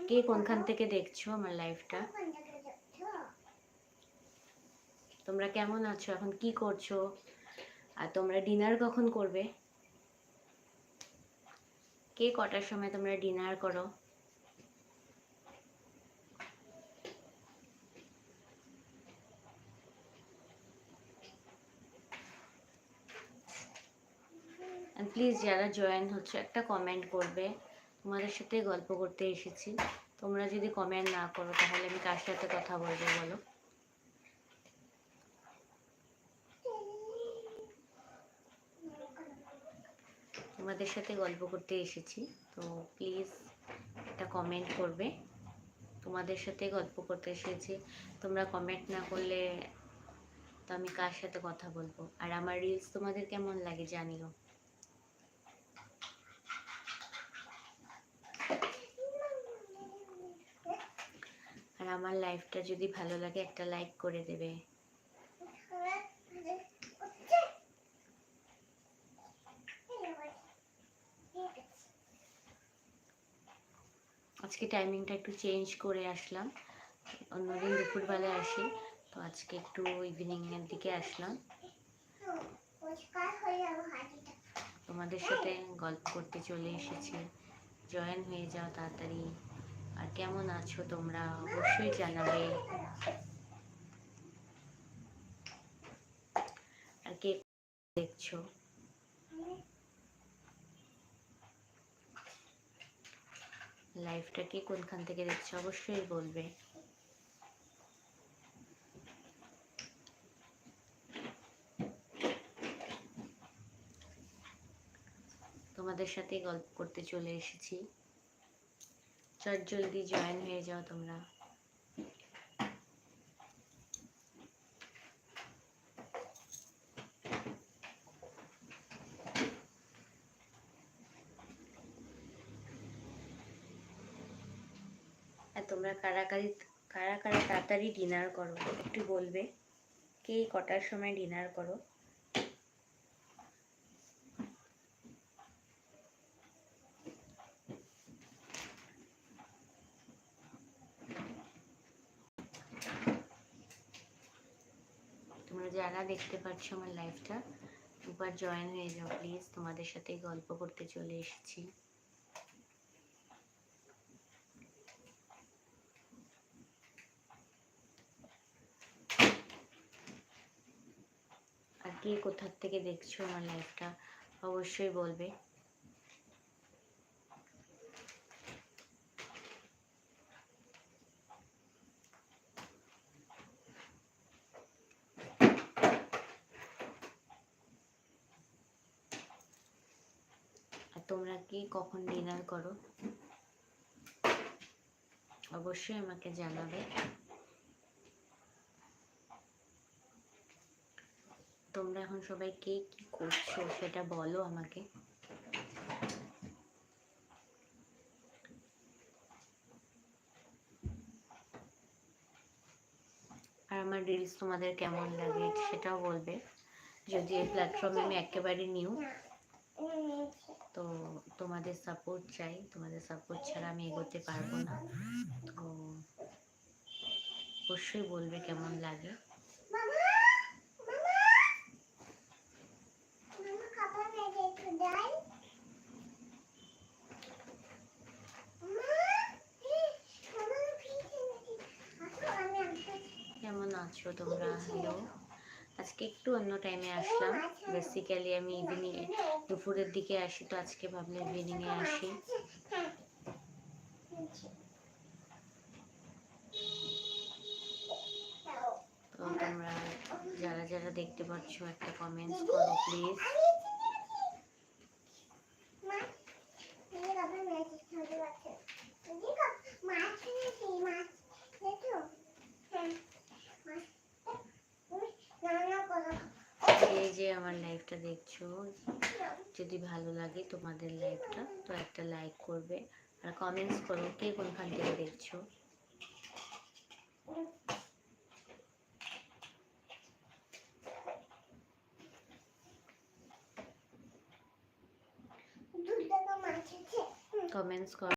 কে কোনখান থেকে দেখছো আমার লাইফটা, তোমরা কেমন আছো, এখন কি করছো, আর তোমরা ডিনার কখন করবে, কে কটার সময় তোমরা ডিনার করো? প্লিজ যারা জয়েন হচ্ছে একটা কমেন্ট করবে। তোমাদের সাথে গল্প করতে এসেছি, তোমরা যদি কমেন্ট না করো তাহলে আমি কার সাথে কথা বলবো বলো? তোমাদের সাথে গল্প করতে এসেছি, তো প্লিজ একটা কমেন্ট করবে। তোমাদের সাথে গল্প করতে এসেছি, তোমরা কমেন্ট না করলে তো আমি কার সাথে কথা বলবো? আর আমার রিলস তোমাদের কেমন লাগে জানিও। আর আমার লাইফটা যদি ভালো লাগে একটা লাইক করে দেবে। আজকে টাইমিংটা একটু চেঞ্জ করে আসলাম, অন্যদিন দুপুরবেলায় আসি, তো আজকে একটু ইভিনিং এর দিকে আসলাম তোমাদের সাথে গল্প করতে চলে এসেছি। জয়েন হয়ে যাও তাড়াতাড়ি। আর কেমন আছো তোমরা অবশ্যই জানাবে। আর কে দেখছো, লাইফটা কে কোনখান থেকে দেখছো অবশ্যই বলবে। তোমাদের সাথে গল্প করতে চলে এসেছি, চট জলদি জয়েন হয়ে যাও তোমরা। আর তোমরা কারা কারা তাড়াতাড়ি ডিনার করো একটু বলবে, কে কটার সময় ডিনার করো? তোমরা যারা দেখতে পাচ্ছ আমার লাইফটা একবার জয়েন হয়ে যাও প্লিজ, তোমাদের সাথে গল্প করতে চলে এসেছি। আর কে কোথার থেকে দেখছো আমার লাইফটা অবশ্যই বলবে। আর তোমরা কি কখন ডিনার করো অবশ্যই আমাকে জানাবে। তোমরা এখন সবাই কে কি করছো সেটা বলো আমাকে। আর আমার রিলস তোমাদের কেমন লাগে সেটাও বলবে। যদি এই প্ল্যাটফর্মে আমি একেবারে নিউ, তো তোমাদের সাপোর্ট চাই, তোমাদের সাপোর্ট ছাড়া আমি এগোতে পারবো না। তো অবশ্যই বলবে কেমন লাগে। কেমন আছো তোমরা? হ্যালো, আজকে একটু অন্য টাইমে আসলাম। বেসিক্যালি আমি ইভিনিং দুপুরের দিকে আসি, তো আজকে ভাবলে ইভিনিংয়ে আসি। তো তোমরা যারা যারা দেখতে পাচ্ছ একটা কমেন্টস করো প্লিজ। এই যে আমার লাইফটা দেখছো, যদি ভালো লাগে তোমাদের লাইফটা তো একটা লাইক করবে আর কমেন্টস করো কে কোনখান থেকে দেখছো। কমেন্টস করো।